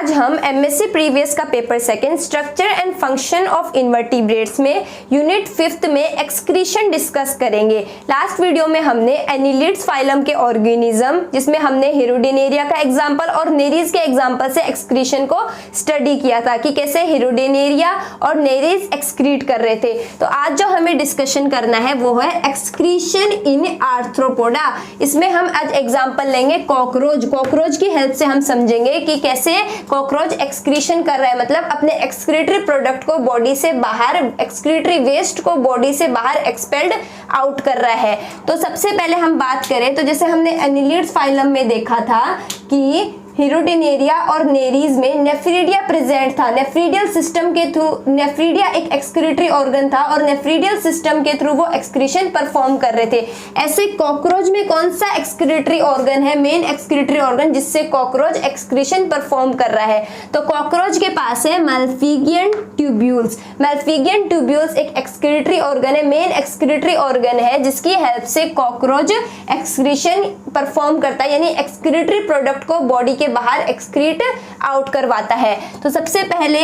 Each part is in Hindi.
आज हम एमएससी प्रीवियस का paper second structure and function of invertebrates में यूनिट 5th में एक्सक्रीशन डिस्कस करेंगे। लास्ट वीडियो में हमने एनिलिड्स फाइलम के ऑर्गेनिज्म जिसमें हमने हिरुडिनेरिया का एग्जांपल और नेरीज के एग्जांपल से एक्सक्रीशन को स्टडी किया था कि कैसे हिरुडिनेरिया और नेरीज एक्सक्रीट कर रहे थे। तो आज जो हमें डिस्कशन करना है वो है एक्सक्रीशन इन आर्थ्रोपोडा। इसमें हम आज एग्जांपल लेंगे कॉकरोच की हेल्प से हम समझेंगे कि कैसे कॉकरोच एक्सक्रीशन कर रहा है, मतलब अपने एक्सक्रीटरी प्रोडक्ट को बॉडी से बाहर, एक्सक्रीटरी वेस्ट को बॉडी से बाहर एक्सपेल्ड आउट कर रहा है। तो सबसे पहले हम बात करें तो जैसे हमने एनिलिड्स फाइलम में देखा था कि हिरुडिनेरिया और नेरीज में नेफ्रीडिया प्रेजेंट था। नेफ्रीडियल सिस्टम के थ्रू, नेफ्रीडिया एक एक्सक्रीटरी ऑर्गन था और नेफ्रीडियल सिस्टम के थ्रू वो एक्सक्रीशन परफॉर्म कर रहे थे। ऐसे कॉकरोच में कौन सा एक्सक्रीटरी ऑर्गन है, मेन एक्सक्रीटरी ऑर्गन जिससे कॉकरोच एक्सक्रीशन परफॉर्म कर रहा है? तो कॉकरोच के पास है मैल्फिगियन ट्यूब्यूल्स। मैल्फिगियन ट्यूब्यूल्स एक एक्सक्रीटरी ऑर्गन है, मेन एक्सक्रीटरी ऑर्गन है जिसकी हेल्प से कॉकरोच एक्सक्रीशन परफॉर्म करता है, यानी एक्सक्रीटरी प्रोडक्ट को बॉडी के बाहर एक्सक्रीट आउट करवाता है। तो सबसे पहले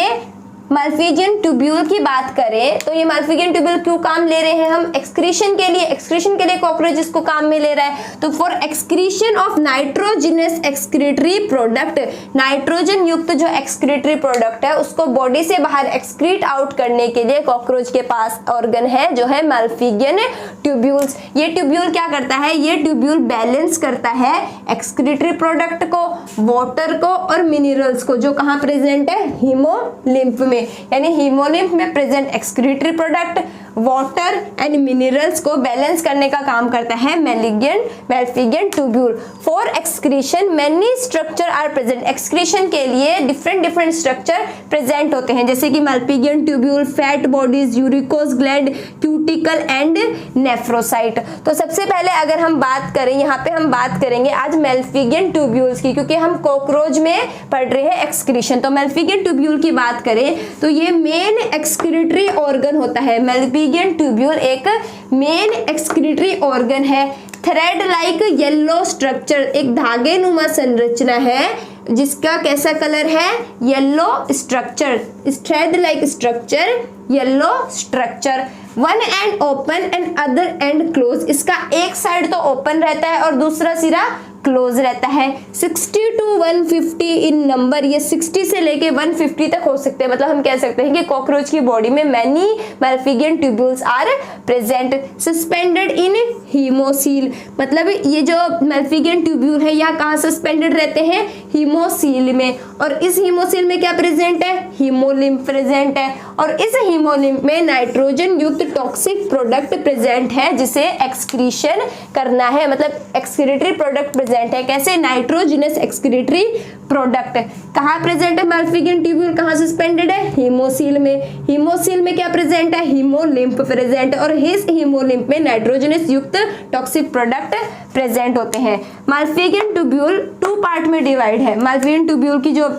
मैल्फिगियन ट्यूब्यूल की बात करें तो ये मैल्फिगियन ट्यूब्यूल क्यों काम ले रहे हैं हम? एक्सक्रीशन के लिए कॉकरोच इसको काम में ले रहा है। तो for excretion of nitrogenous excretory product, nitrogen युक्त जो एक्सक्रीटरी प्रोडक्ट है उसको बॉडी से बाहर एक्सक्रीट आउट करने के लिए कॉकरोच के पास ऑर्गन है जो है मैल्फिगियन ट्यूब्यूल्स। ये ट्यूब्यूल क्या करता है? ये ट्यूब्यूल बैलेंस करता है एक्सक्रीटरी प्रोडक्ट को, वाटर को और मिनरल्स को, जो कहाँ प्रेजेंट है? हीमोलिम्फ में। यानी हीमोलिम्फ में present excretory product, water and minerals को बैलेंस करने का काम करता है malpighian tubule. For excretion many structure are present. Excretion के लिए डिफरेंट स्ट्रक्चर प्रेजेंट होते हैं जैसे कि malpighian tubule, fat bodies, uricose gland, cuticle and nephrocyte. तो सबसे पहले अगर हम बात करें, यहाँ पे हम बात करेंगे आज मैल्फिगियन ट्यूब्यूल्स की, क्योंकि हम कॉकरोच में पढ़ रहे हैं एक्सक्रीशन। तो मैल्फिगियन ट्यूब्यूल की बात करें तो ये मेन एक्सक्रीटरी ऑर्गन होता है। मैल्फिगियन ट्यूब्यूल एक मेन एक्सक्रीटरी ऑर्गन है। थ्रेड लाइक येलो स्ट्रक्चर, एक धागे नुमा संरचना है जिसका कैसा कलर है? Yellow structure. Thread like structure, yellow structure. One and open and other and close. इसका एक साइड तो ओपन रहता है और दूसरा सिरा क्लोज रहता है। 60 to 150 इन नंबर, ये 60 से लेके 150 तक हो सकते हैं। मतलब हम कह सकते हैं कि कॉकरोच की बॉडी में many malpighian tubules are present. Suspended in haemocoel, मतलब ये जो मैल्फिगियन ट्यूब्यूल है यहाँ कहाँ सस्पेंडेड रहते हैं? हीमोसील में। और इस हीमोसील में क्या प्रेजेंट है? हीमोलिम्फ प्रेजेंट है। और इस हीमोलिम्फ में नाइट्रोजन युक्त टॉक्सिक प्रोडक्ट प्रेजेंट है जिसे एक्सक्रीशन करना है, मतलब एक्सक्रीटरी प्रोडक्ट प्रेजेंट है। कैसे? Nitrogenous excretory product. कहाँ प्रेजेंट है मैल्फिगियन ट्यूब्यूल? कहाँ सस्पेंडेड है? हीमोसील में। हीमोसील में क्या प्रेजेंट है? हीमोलिम्फ प्रेजेंट है। और इस हीमोलिम्फ में नाइट्रोजनस युक्त टॉक्सिक प्रोडक्ट प्रेजेंट होते हैं। मैल्फिगियन ट्यूब्यूल 2 पार्ट में डिवाइड है। मैल्फिगियन ट्यूब्यूल की जो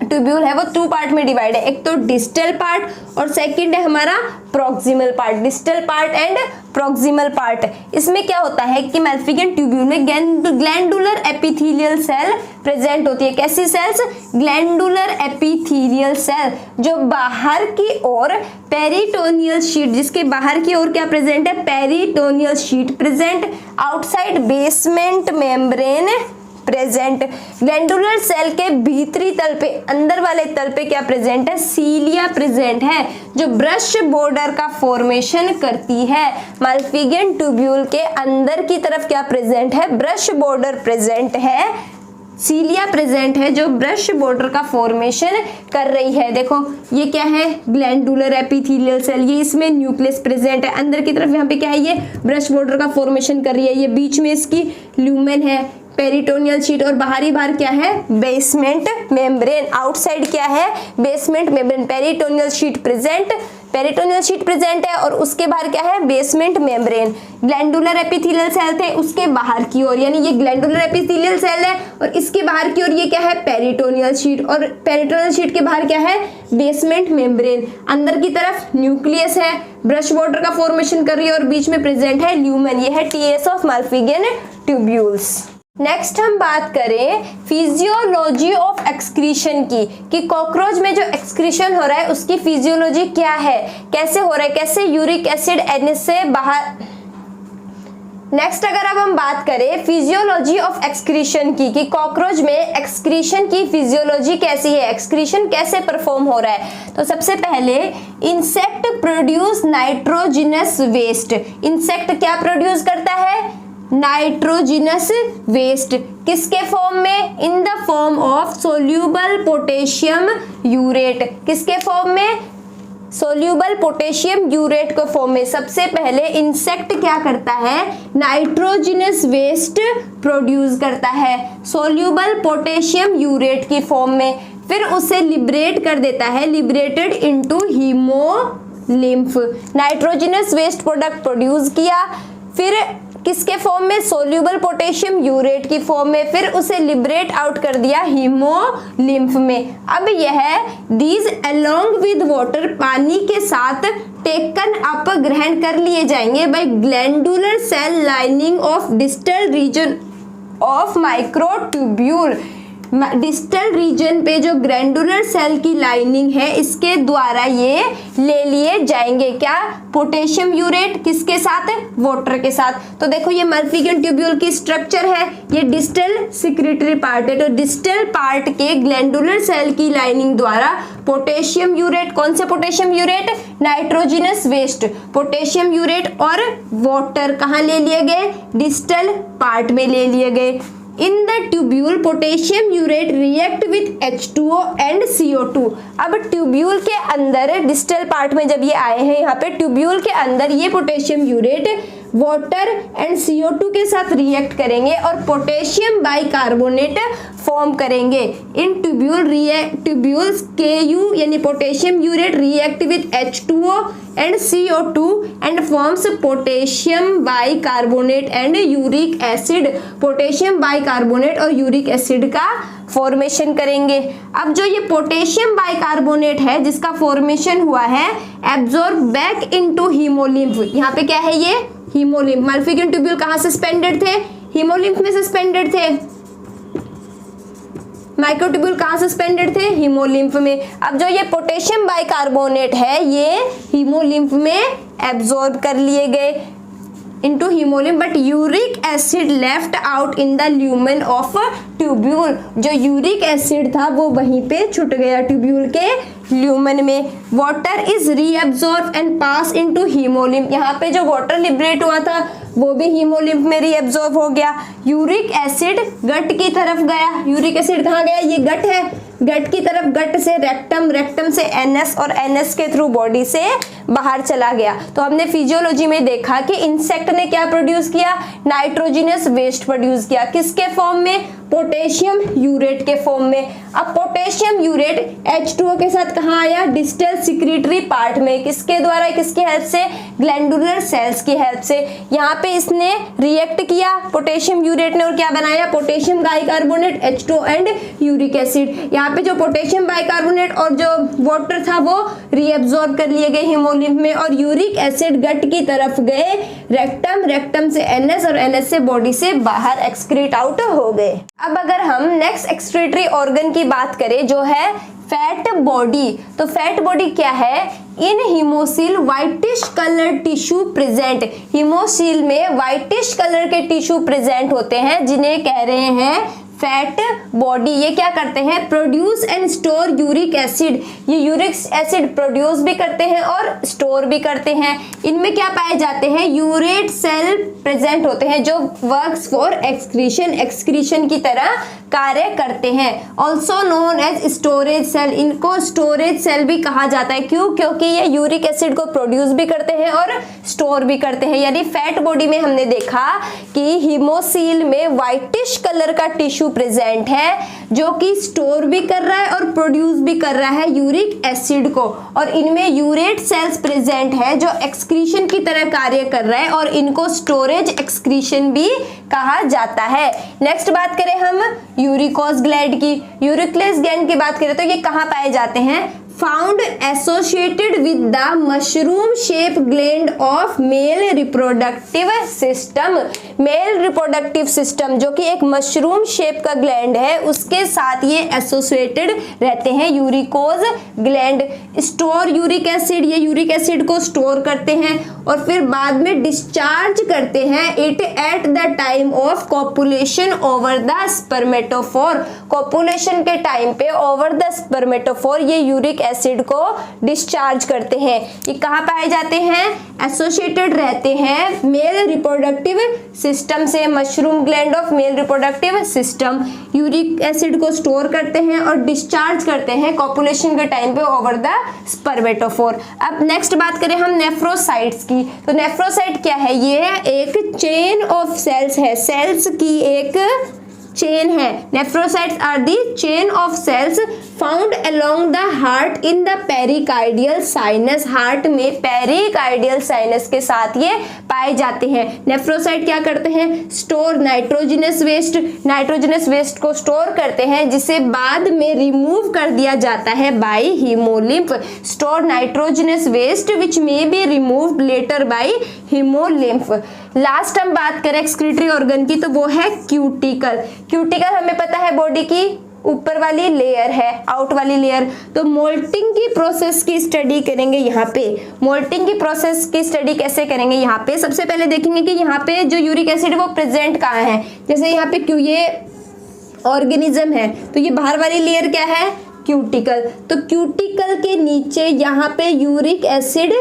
ट्यूब्यूल है वो 2 पार्ट में डिवाइड है। एक तो डिस्टल पार्ट और सेकंड है हमारा proximal part. Distal part and proximal part. इसमें क्या होता है कि मैल्फिगियन ट्यूब्यूल में ग्लैंडुलर एपिथेलियल सेल प्रेजेंट होती है। कैसी सेल्स? ग्लैंडुलर एपिथेलियल सेल, जो बाहर की ओर पेरिटोनियल शीट, जिसके बाहर की ओर क्या प्रेजेंट है? Peritoneal sheet present. Outside basement membrane present. Glandular cell के भीतरी तल पे, अंदर वाले तल पे क्या प्रेजेंट है? सीलिया प्रेजेंट है जो ब्रश बॉर्डर का फॉर्मेशन करती है। मैल्फिगियन ट्यूब्यूल के अंदर की तरफ क्या प्रेजेंट है? ब्रश बॉर्डर प्रेजेंट है, सीलिया प्रेजेंट है जो ब्रश बॉर्डर का फॉर्मेशन कर रही है। देखो ये क्या है? Glandular epithelial cell. ये इसमें न्यूक्लियस प्रेजेंट है। अंदर की तरफ यहाँ पे क्या है? ये ब्रश बॉर्डर का फॉर्मेशन कर रही है। ये बीच में इसकी ल्यूमेन है, पेरिटोनियल शीट, और बाहरी बार क्या है? Basement membrane. आउटसाइड क्या है? Basement membrane. Peritoneal sheet present है और उसके बाहर क्या है? Basement membrane. Glandular epithelial cell थे उसके बाहर की ओर, यानी ये ग्लैंडुलर एपिथेलियल सेल है और इसके बाहर की ओर ये क्या है? Peritoneal sheet. और पेरिटोनियल शीट के बाहर क्या है? Basement membrane. अंदर की तरफ न्यूक्लियस है, ब्रश बॉर्डर का फॉर्मेशन कर रही है और बीच में प्रेजेंट है ल्यूमेन। ये है टीएस ऑफ मैल्फिगियन ट्यूब्यूल्स। नेक्स्ट हम बात करें फिजियोलॉजी ऑफ एक्सक्रीशन की, कि कॉकरोच में जो एक्सक्रीशन हो रहा है उसकी फिजियोलॉजी क्या है, कैसे हो रहा है, कैसे यूरिक एसिड एनएस से बाहर। नेक्स्ट अगर अब हम बात करें फिजियोलॉजी ऑफ एक्सक्रीशन की, कि कॉकरोच में एक्सक्रीशन की फिजियोलॉजी कैसी है, एक्सक्रीशन कैसे परफॉर्म हो रहा है। तो सबसे पहले insect produce nitrogenous waste. Insect क्या प्रोड्यूस करता है, नाइट्रोजिनस वेस्ट, किसके फॉर्म में, in the form of soluble potassium urate, किसके फॉर्म में, सोल्यूबल पोटेशियम यूरेट के फॉर्म में। सबसे पहले इंसेक्ट क्या करता है, नाइट्रोजिनस वेस्ट प्रोड्यूस करता है सोल्यूबल पोटेशियम यूरेट की फॉर्म में, फिर उसे लिबरेट कर देता है, liberated into haemolymph. Nitrogenous waste product produce किया, फिर किसके फॉर्म में, सोल्यूबल पोटेशियम यूरेट की फॉर्म में, फिर उसे लिबरेट आउट कर दिया हीमोलिम्फ में। अब यह दीज अलोंग विद वाटर, पानी के साथ टेकन अप, ग्रहण कर लिए जाएंगे by glandular cell lining of distal region of microtubule. Distal region पे जो ग्लैंडुलर सेल की लाइनिंग है इसके द्वारा ये ले लिए जाएंगे, क्या, पोटेशियम यूरेट, किसके साथ, वाटर के साथ। तो देखो ये मल्फिगन ट्यूब्यूल की स्ट्रक्चर है, ये डिस्टल सिक्रेटरी पार्ट है। तो डिस्टल पार्ट के ग्लैंडुलर सेल की लाइनिंग द्वारा पोटेशियम यूरेट, कौन से potassium urate, nitrogenous waste, potassium urate और वाटर कहाँ ले लिए गए, डिस्टल पार्ट में ले लिए गए। In the tubule, potassium urate react with H2O and CO2। अब ट्यूब्यूल के अंदर, डिस्टल पार्ट में जब ये आए हैं यहाँ पे, ट्यूब्यूल के अंदर ये potassium urate water and CO2 के साथ रिएक्ट करेंगे और पोटेशियम बाइकार्बोनेट फॉर्म करेंगे। इन ट्यूब्यूल्स Ku यानी potassium urate react with H2O and CO2 and forms potassium bicarbonate and uric acid. Potassium bicarbonate और यूरिक एसिड का फॉर्मेशन करेंगे। अब जो ये पोटेशियम बाइकार्बोनेट है जिसका फॉर्मेशन हुआ है, एब्जॉर्ब बैक इनटू हीमोलिम्फ। यहाँ पे क्या है, ये हीमोलिम्फ। मल्फिगन ट्यूब्यूल कहाँ सस्पेंडेड थे, हीमोलिम्फ में सस्पेंडेड थे। माइक्रोट्यूब्यूल कहाँ सस्पेंडेड थे, हीमोलिम्फ में। अब जो ये पोटेशियम बाइकार्बोनेट है ये हीमोलिम्फ में एब्जॉर्ब कर लिए गए into hemolymph, but uric acid left out in the lumen of tubule. जो यूरिक एसिड था वो वहीं पे छूट गया ट्यूब्यूल के ल्यूमन में। Water is reabsorb and pass into haemolymph. यहाँ पे जो वाटर लिबरेट हुआ था वो भी हीमोलिम्फ में रीअब्सॉर्ब हो गया। यूरिक एसिड गट की तरफ गया। यूरिक एसिड कहाँ गया, ये गट है, गट की तरफ, गट से रेक्टम, रेक्टम से एनएस और एनएस के थ्रू बॉडी से बाहर चला गया। तो हमने फिजियोलॉजी में देखा कि इंसेक्ट ने क्या प्रोड्यूस किया, नाइट्रोजिनस वेस्ट प्रोड्यूस किया, किसके फॉर्म में, पोटेशियम यूरेट के फॉर्म में। अब पोटेशियम यूरेट H2O के साथ कहाँ आया, डिस्टल सिक्रेटरी पार्ट में, किसके द्वारा, किसकी हेल्प से, ग्लैंडुलर सेल्स की हेल्प से। यहाँ पे इसने रिएक्ट किया पोटेशियम यूरेट ने और क्या बनाया, potassium bicarbonate, H2O and uric acid. यहाँ पे जो पोटेशियम बाइकार्बोनेट और जो वाटर था वो रीअब्सॉर्ब कर लिए गए हीमोलिम्फ में और यूरिक एसिड गट की तरफ गए रेक्टम, रेक्टम से एनएस और एनएस से बॉडी से बाहर एक्सक्रीट आउट हो गए। अब अगर हम नेक्स्ट एक्सक्रीटरी ऑर्गन की बात करें जो है फैट बॉडी, तो फैट बॉडी क्या है, in haemocoel whitish colour tissue present. Haemocoel में व्हाइटिश कलर के टिश्यू प्रेजेंट होते हैं जिन्हें कह रहे हैं फैट बॉडी। ये क्या करते हैं, produce and store uric acid. ये यूरिक एसिड प्रोड्यूस भी करते हैं और स्टोर भी करते हैं। इनमें क्या पाए जाते हैं, यूरेट सेल प्रेजेंट होते हैं जो वर्क्स फॉर एक्सक्रीशन, एक्सक्रीशन की तरह कार्य करते हैं। Also known as storage cell, इनको स्टोरेज सेल भी कहा जाता है। क्यों, क्योंकि ये यूरिक एसिड को प्रोड्यूस भी करते हैं और स्टोर भी करते हैं। यानी फैट बॉडी में हमने देखा कि हीमोसील में व्हाइटिश कलर का टिश्यू प्रेजेंट है जो कि स्टोर भी कर रहा है और प्रोड्यूस भी कर रहा है यूरिक एसिड को, और इनमें यूरेट सेल्स प्रेजेंट है जो एक्सक्रीशन की तरह कार्य कर रहा है और इनको स्टोरेज एक्सक्रीशन भी कहा जाता है। नेक्स्ट बात करें हम यूरिकोस ग्लैंड की। यूरिकोस ग्लैंड की बात करें तो ये कहाँ पाए जाते हैं, found associated with the mushroom shape gland of male reproductive system. Male reproductive system जो कि एक मशरूम शेप का ग्लैंड है उसके साथ ये एसोसिएटेड रहते हैं। Uricose gland store uric acid, ये यूरिक एसिड को स्टोर करते हैं और फिर बाद में डिस्चार्ज करते हैं it at the time of copulation over the spermatophore. Copulation के टाइम पे ओवर द स्पर्मेटोफोर ये यूरिक एसिड को डिस्चार्ज करते हैं। ये कहाँ पाए जाते हैं? एसोसिएटेड रहते हैं मेल रिप्रोडक्टिव सिस्टम से। Mushroom gland of male reproductive system uric acid को स्टोर करते हैं और डिस्चार्ज करते हैं कॉपुलेशन के टाइम पे ओवर द स्पर्मेटोफोर। अब नेक्स्ट बात करें हम नेफ्रोसाइट्स की, तो नेफ्रोसाइट क्या है? ये एक चेन ऑफ सेल्स है, सेल्स की एक चेन है। Nephrocytes are the chain of cells found along the heart in the pericardial sinus. Heart में पेरिकार्डियल साइनस के साथ ये पाए जाते हैं। नेफ्रोसाइट क्या करते हैं? Store nitrogenous waste, nitrogenous waste को स्टोर करते हैं जिसे बाद में रिमूव कर दिया जाता है by haemolymph. Store nitrogenous waste which may be removed later by haemolymph. Last हम बात करें एक्सक्रीटरी ऑर्गन की, तो वो है क्यूटिकल। क्यूटिकल हमें पता है बॉडी की ऊपर वाली लेयर है, आउट वाली लेयर। तो मोल्टिंग की प्रोसेस की स्टडी करेंगे यहाँ पे। मोल्टिंग की प्रोसेस की स्टडी कैसे करेंगे? यहाँ पे सबसे पहले देखेंगे कि यहाँ पे जो यूरिक एसिड वो प्रेजेंट कहाँ है। जैसे यहाँ पे क्यों ये ऑर्गेनिज्म है तो ये बाहर वाली लेयर क्या है? क्यूटिकल। तो क्यूटिकल के नीचे यहाँ पे यूरिक एसिड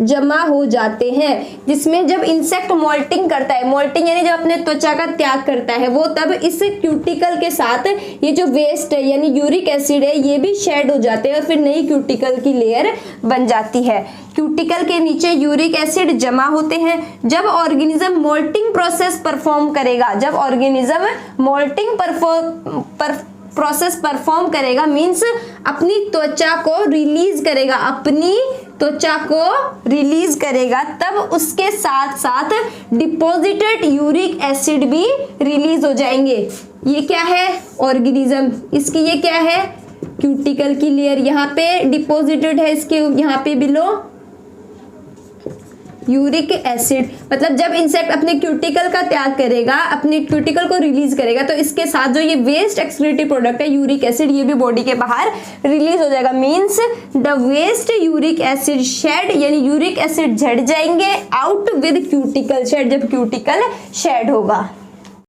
जमा हो जाते हैं, जिसमें जब इंसेक्ट मोल्टिंग करता है, मोल्टिंग यानी जब अपने त्वचा का त्याग करता है वो, तब इस क्यूटिकल के साथ ये जो वेस्ट है यानी यूरिक एसिड है ये भी शेड हो जाते हैं और फिर नई क्यूटिकल की लेयर बन जाती है। क्यूटिकल के नीचे यूरिक एसिड जमा होते हैं। जब ऑर्गेनिज्म मोल्टिंग प्रोसेस परफॉर्म करेगा, जब ऑर्गेनिज्म मोल्टिंग प्रोसेस परफॉर्म करेगा मीन्स अपनी त्वचा को रिलीज करेगा, अपनी त्वचा को रिलीज करेगा, तब उसके साथ साथ डिपॉजिटेड यूरिक एसिड भी रिलीज हो जाएंगे। ये क्या है? ऑर्गेनिज्म। इसकी ये क्या है? क्यूटिकल की लेयर। यहाँ पे डिपॉजिटेड है, इसके यहाँ पे बिलो यूरिक एसिड। मतलब जब इंसेक्ट अपने क्यूटिकल का त्याग करेगा, अपने क्यूटिकल को रिलीज करेगा, तो इसके साथ जो ये वेस्ट एक्सक्रीटरी प्रोडक्ट है यूरिक एसिड ये भी बॉडी के बाहर रिलीज हो जाएगा। Means the waste uric acid shed यानी यूरिक एसिड झड़ जाएंगे आउट विद क्यूटिकल शेड, जब क्यूटिकल शेड होगा।